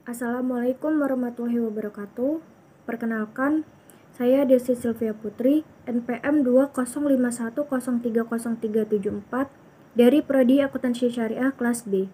Assalamualaikum warahmatullahi wabarakatuh. Perkenalkan, saya Desi Sylvia Putri, NPM 20510303374 dari Prodi Akuntansi Syariah kelas B.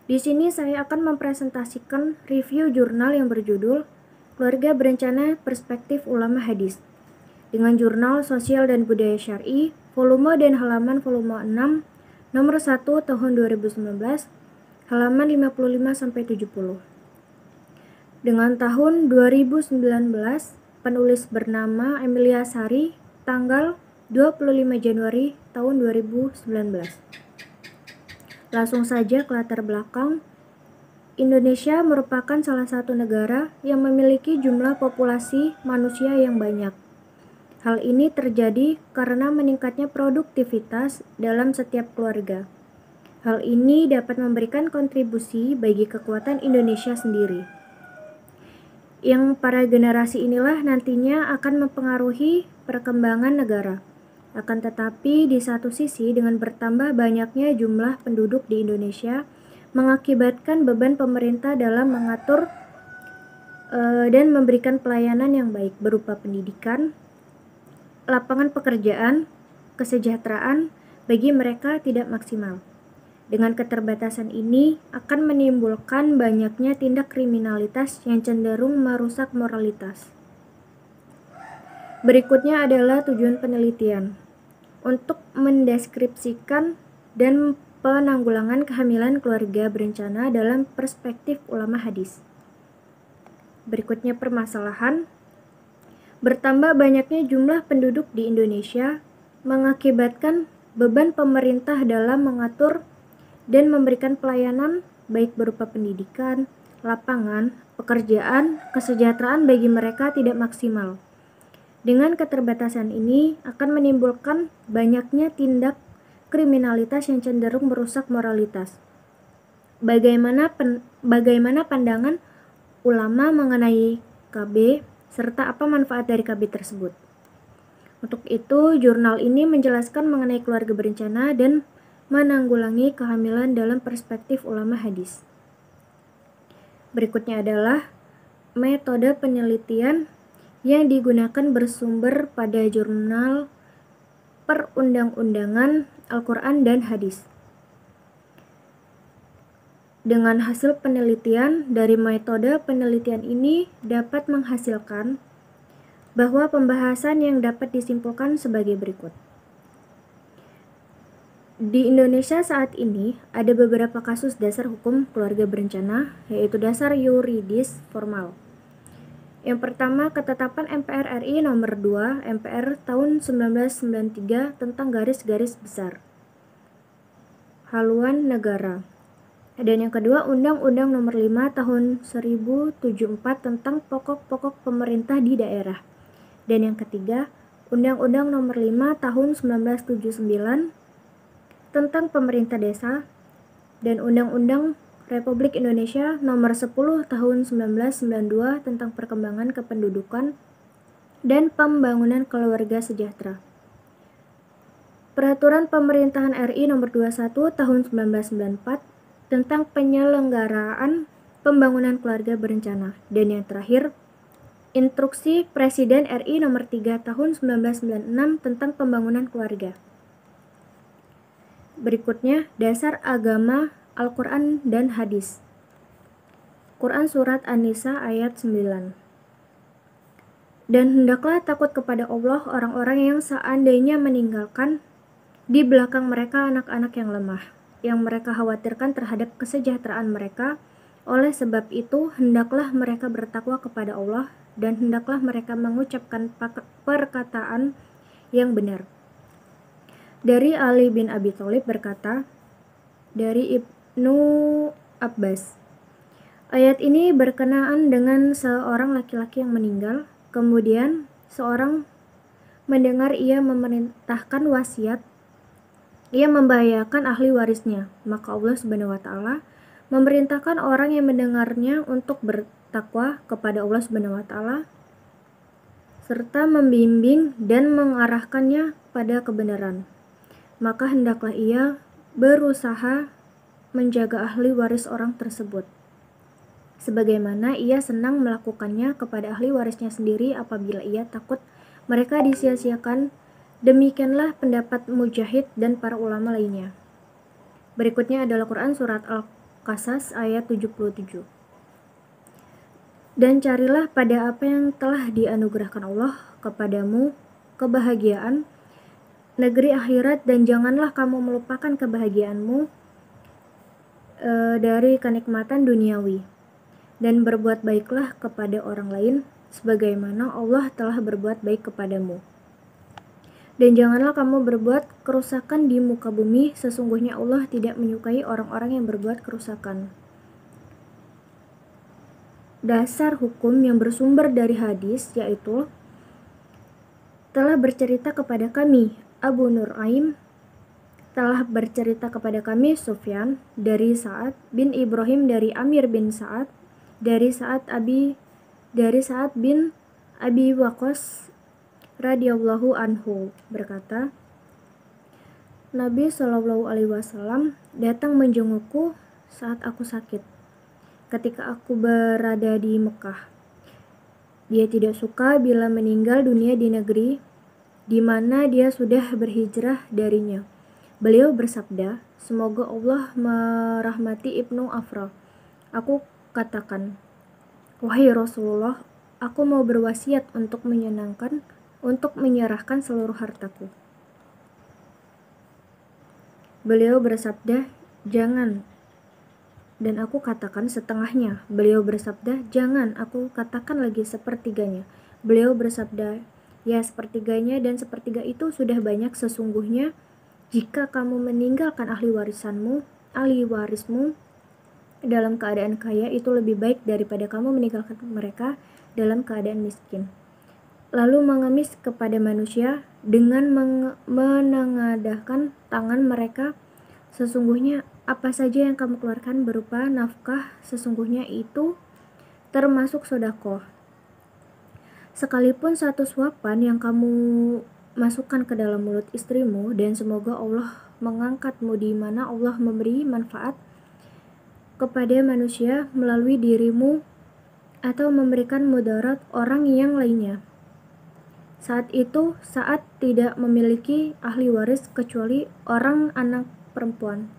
Di sini saya akan mempresentasikan review jurnal yang berjudul Keluarga Berencana Perspektif Ulama Hadis dengan Jurnal Sosial dan Budaya Syar'i, volume dan halaman volume 6, nomor 1 tahun 2019, halaman 55-70. Dengan tahun 2019, penulis bernama Emilia Sari, tanggal 25 Januari tahun 2019. Langsung saja ke latar belakang. Indonesia merupakan salah satu negara yang memiliki jumlah populasi manusia yang banyak. Hal ini terjadi karena meningkatnya produktivitas dalam setiap keluarga. Hal ini dapat memberikan kontribusi bagi kekuatan Indonesia sendiri, yang para generasi inilah nantinya akan mempengaruhi perkembangan negara. Akan tetapi di satu sisi, dengan bertambah banyaknya jumlah penduduk di Indonesia mengakibatkan beban pemerintah dalam mengatur dan memberikan pelayanan yang baik berupa pendidikan, lapangan pekerjaan, kesejahteraan bagi mereka tidak maksimal. Dengan keterbatasan ini akan menimbulkan banyaknya tindak kriminalitas yang cenderung merusak moralitas. Berikutnya adalah tujuan penelitian untuk mendeskripsikan dan penanggulangan kehamilan keluarga berencana dalam perspektif ulama hadis. Berikutnya permasalahan. Bertambah banyaknya jumlah penduduk di Indonesia mengakibatkan beban pemerintah dalam mengatur dan memberikan pelayanan baik berupa pendidikan, lapangan, pekerjaan, kesejahteraan bagi mereka tidak maksimal. Dengan keterbatasan ini akan menimbulkan banyaknya tindak kriminalitas yang cenderung merusak moralitas. Bagaimana pandangan ulama mengenai KB serta apa manfaat dari KB tersebut? Untuk itu, jurnal ini menjelaskan mengenai keluarga berencana dan menanggulangi kehamilan dalam perspektif ulama hadis. Berikutnya adalah metode penelitian yang digunakan bersumber pada jurnal perundang-undangan Al-Quran dan Hadis. Dengan hasil penelitian dari metode penelitian ini dapat menghasilkan bahwa pembahasan yang dapat disimpulkan sebagai berikut. Di Indonesia saat ini ada beberapa kasus dasar hukum keluarga berencana, yaitu dasar yuridis formal. Yang pertama, ketetapan MPR RI nomor 2 MPR tahun 1993 tentang garis-garis besar haluan negara. Dan yang kedua, Undang-Undang nomor 5 tahun 1074 tentang pokok-pokok pemerintah di daerah. Dan yang ketiga, Undang-Undang nomor 5 tahun 1979 tentang pemerintah desa, dan Undang-Undang Republik Indonesia nomor 10 tahun 1992 tentang perkembangan kependudukan dan pembangunan keluarga sejahtera. Peraturan Pemerintahan RI nomor 21 tahun 1994 tentang penyelenggaraan pembangunan keluarga berencana. Dan yang terakhir, Instruksi Presiden RI nomor 3 tahun 1996 tentang pembangunan keluarga. Berikutnya, dasar agama Al-Quran dan Hadis. Quran Surat An-Nisa ayat 9. Dan hendaklah takut kepada Allah orang-orang yang seandainya meninggalkan di belakang mereka anak-anak yang lemah, yang mereka khawatirkan terhadap kesejahteraan mereka. Oleh sebab itu, hendaklah mereka bertakwa kepada Allah dan hendaklah mereka mengucapkan perkataan yang benar. Dari Ali bin Abi Thalib berkata, dari Ibnu Abbas, ayat ini berkenaan dengan seorang laki-laki yang meninggal, kemudian seorang mendengar ia memerintahkan wasiat yang membahayakan ahli warisnya, maka Allah Subhanahu wa taala memerintahkan orang yang mendengarnya untuk bertakwa kepada Allah Subhanahu wa taala serta membimbing dan mengarahkannya pada kebenaran. Maka hendaklah ia berusaha menjaga ahli waris orang tersebut. sebagaimana ia senang melakukannya kepada ahli warisnya sendiri apabila ia takut mereka disia-siakan. Demikianlah pendapat Mujahid dan para ulama lainnya. Berikutnya adalah Quran Surat Al-Qasas ayat 77. Dan carilah pada apa yang telah dianugerahkan Allah kepadamu kebahagiaan negeri akhirat, dan janganlah kamu melupakan kebahagiaanmu dari kenikmatan duniawi, dan berbuat baiklah kepada orang lain sebagaimana Allah telah berbuat baik kepadamu. Dan janganlah kamu berbuat kerusakan di muka bumi, sesungguhnya Allah tidak menyukai orang-orang yang berbuat kerusakan. Dasar hukum yang bersumber dari hadis yaitu telah bercerita kepada kami Abu Nu'aim, telah bercerita kepada kami Sufyan dari Sa'ad bin Ibrahim dari Amir bin Sa'ad dari Sa'ad bin Abi Waqqas radhiyallahu anhu berkata, Nabi Shallallahu alaihi wasallam datang menjengukku saat aku sakit ketika aku berada di Mekah. Dia tidak suka bila meninggal dunia di negeri di mana dia sudah berhijrah darinya. Beliau bersabda, semoga Allah merahmati Ibnu Afra. Aku katakan, wahai Rasulullah, aku mau berwasiat untuk menyerahkan seluruh hartaku. Beliau bersabda, jangan. Dan aku katakan setengahnya. Beliau bersabda, jangan, aku katakan lagi sepertiganya. Beliau bersabda, ya sepertiganya, dan sepertiga itu sudah banyak. Sesungguhnya jika kamu meninggalkan ahli warismu dalam keadaan kaya, itu lebih baik daripada kamu meninggalkan mereka dalam keadaan miskin. Lalu mengemis kepada manusia dengan menengadahkan tangan mereka, sesungguhnya apa saja yang kamu keluarkan berupa nafkah, sesungguhnya itu termasuk sedekah. Sekalipun satu suapan yang kamu masukkan ke dalam mulut istrimu, dan semoga Allah mengangkatmu di mana Allah memberi manfaat kepada manusia melalui dirimu atau memberikan mudarat orang yang lainnya. Saat itu, saat tidak memiliki ahli waris kecuali orang anak perempuan.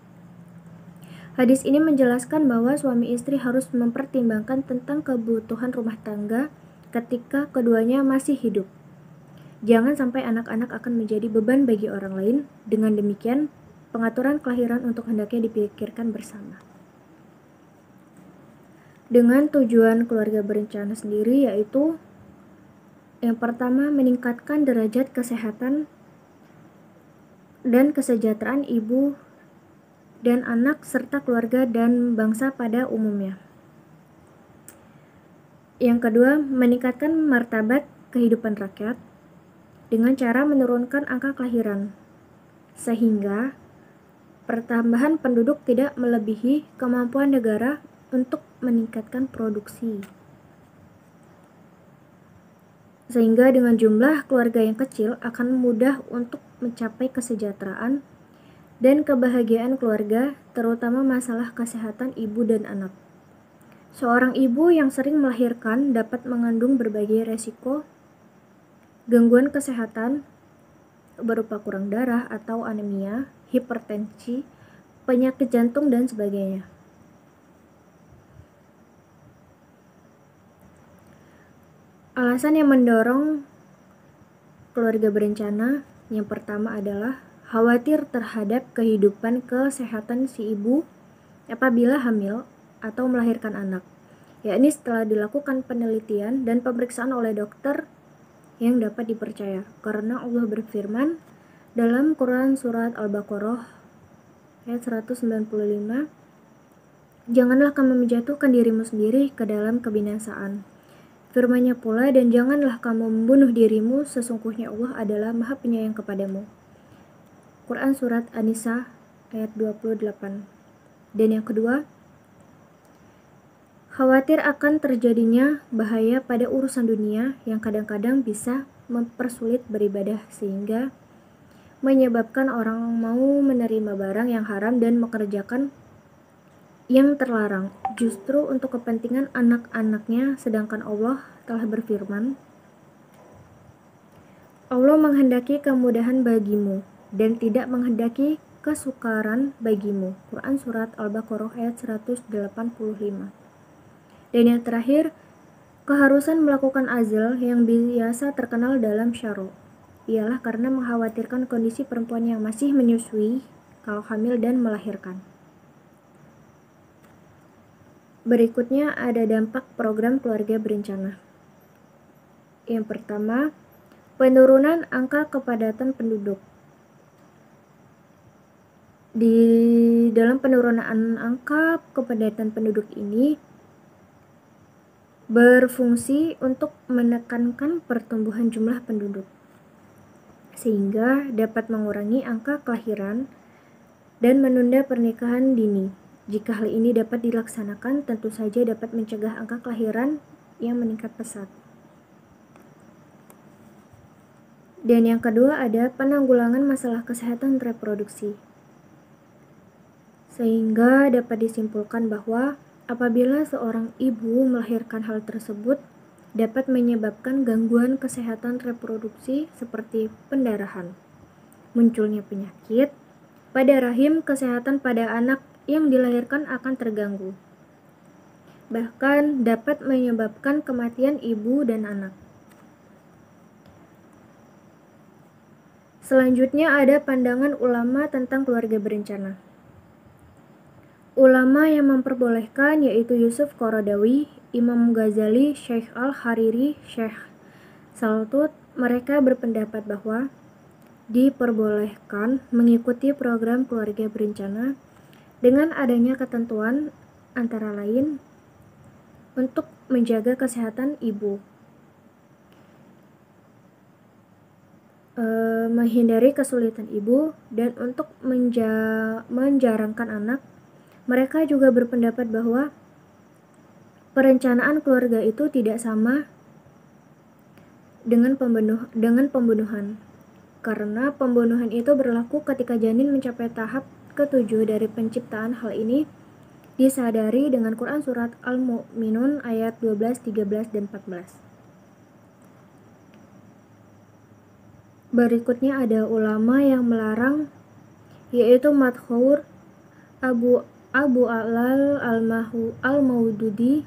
Hadis ini menjelaskan bahwa suami istri harus mempertimbangkan tentang kebutuhan rumah tangga ketika keduanya masih hidup. Jangan sampai anak-anak akan menjadi beban bagi orang lain. Dengan demikian, pengaturan kelahiran untuk hendaknya dipikirkan bersama. Dengan tujuan keluarga berencana sendiri yaitu yang pertama, meningkatkan derajat kesehatan dan kesejahteraan ibu dan anak serta keluarga dan bangsa pada umumnya. Yang kedua, meningkatkan martabat kehidupan rakyat dengan cara menurunkan angka kelahiran sehingga pertambahan penduduk tidak melebihi kemampuan negara untuk meningkatkan produksi. Sehingga dengan jumlah keluarga yang kecil akan mudah untuk mencapai kesejahteraan dan kebahagiaan keluarga, terutama masalah kesehatan ibu dan anak. Seorang ibu yang sering melahirkan dapat mengandung berbagai resiko gangguan kesehatan berupa kurang darah atau anemia, hipertensi, penyakit jantung, dan sebagainya. Alasan yang mendorong keluarga berencana yang pertama adalah khawatir terhadap kehidupan kesehatan si ibu apabila hamil atau melahirkan anak, yakni setelah dilakukan penelitian dan pemeriksaan oleh dokter yang dapat dipercaya. Karena Allah berfirman dalam Quran Surat Al-Baqarah ayat 195, janganlah kamu menjatuhkan dirimu sendiri ke dalam kebinasaan. Firman-Nya pula, dan janganlah kamu membunuh dirimu, sesungguhnya Allah adalah Maha Penyayang kepadamu. Quran Surat An-Nisa ayat 28. Dan yang kedua, khawatir akan terjadinya bahaya pada urusan dunia yang kadang-kadang bisa mempersulit beribadah sehingga menyebabkan orang mau menerima barang yang haram dan mengerjakan yang terlarang justru untuk kepentingan anak-anaknya, sedangkan Allah telah berfirman, Allah menghendaki kemudahan bagimu dan tidak menghendaki kesukaran bagimu. Quran Surat Al-Baqarah ayat 185. Dan yang terakhir, keharusan melakukan azal yang biasa terkenal dalam syara ialah karena mengkhawatirkan kondisi perempuan yang masih menyusui kalau hamil dan melahirkan. Berikutnya ada dampak program keluarga berencana. Yang pertama, penurunan angka kepadatan penduduk. Di dalam penurunan angka kepadatan penduduk ini berfungsi untuk menekankan pertumbuhan jumlah penduduk, sehingga dapat mengurangi angka kelahiran dan menunda pernikahan dini. Jika hal ini dapat dilaksanakan, tentu saja dapat mencegah angka kelahiran yang meningkat pesat. Dan yang kedua ada penanggulangan masalah kesehatan reproduksi. Sehingga dapat disimpulkan bahwa apabila seorang ibu melahirkan hal tersebut dapat menyebabkan gangguan kesehatan reproduksi seperti pendarahan, munculnya penyakit pada rahim, kesehatan pada anak yang dilahirkan akan terganggu. Bahkan dapat menyebabkan kematian ibu dan anak. Selanjutnya ada pandangan ulama tentang keluarga berencana. Ulama yang memperbolehkan yaitu Yusuf Qaradawi, Imam Ghazali, Syekh Al-Hariri, Syekh Saltut. Mereka berpendapat bahwa diperbolehkan mengikuti program keluarga berencana dengan adanya ketentuan antara lain untuk menjaga kesehatan ibu, menghindari kesulitan ibu, dan untuk menjarangkan anak. Mereka juga berpendapat bahwa perencanaan keluarga itu tidak sama dengan pembunuhan, karena pembunuhan itu berlaku ketika janin mencapai tahap ke-7 dari penciptaan. Hal ini disadari dengan Quran Surat Al-Mu'minun ayat 12, 13, dan 14. Berikutnya ada ulama yang melarang, yaitu Madhur Abu Alal Al-Maududi.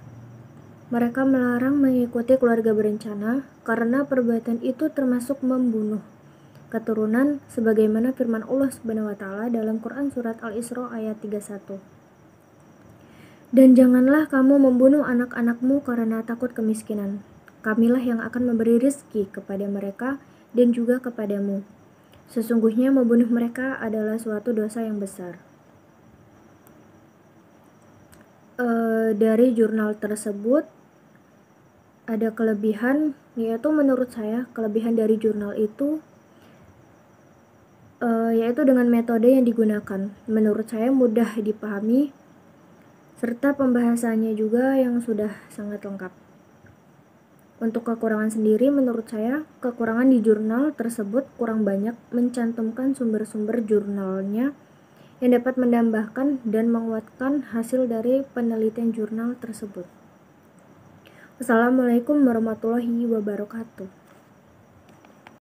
Mereka melarang mengikuti keluarga berencana karena perbuatan itu termasuk membunuh keturunan sebagaimana firman Allah Subhanahu wa taala dalam Quran Surat Al-Isra ayat 31. Dan janganlah kamu membunuh anak-anakmu karena takut kemiskinan. Kamilah yang akan memberi rezeki kepada mereka dan juga kepadamu. Sesungguhnya membunuh mereka adalah suatu dosa yang besar. Dari jurnal tersebut ada kelebihan, yaitu menurut saya kelebihan dari jurnal itu yaitu dengan metode yang digunakan. Menurut saya mudah dipahami, serta pembahasannya juga yang sudah sangat lengkap. Untuk kekurangan sendiri, menurut saya kekurangan di jurnal tersebut kurang banyak mencantumkan sumber-sumber jurnalnya yang dapat menambahkan dan menguatkan hasil dari penelitian jurnal tersebut. Wassalamualaikum warahmatullahi wabarakatuh.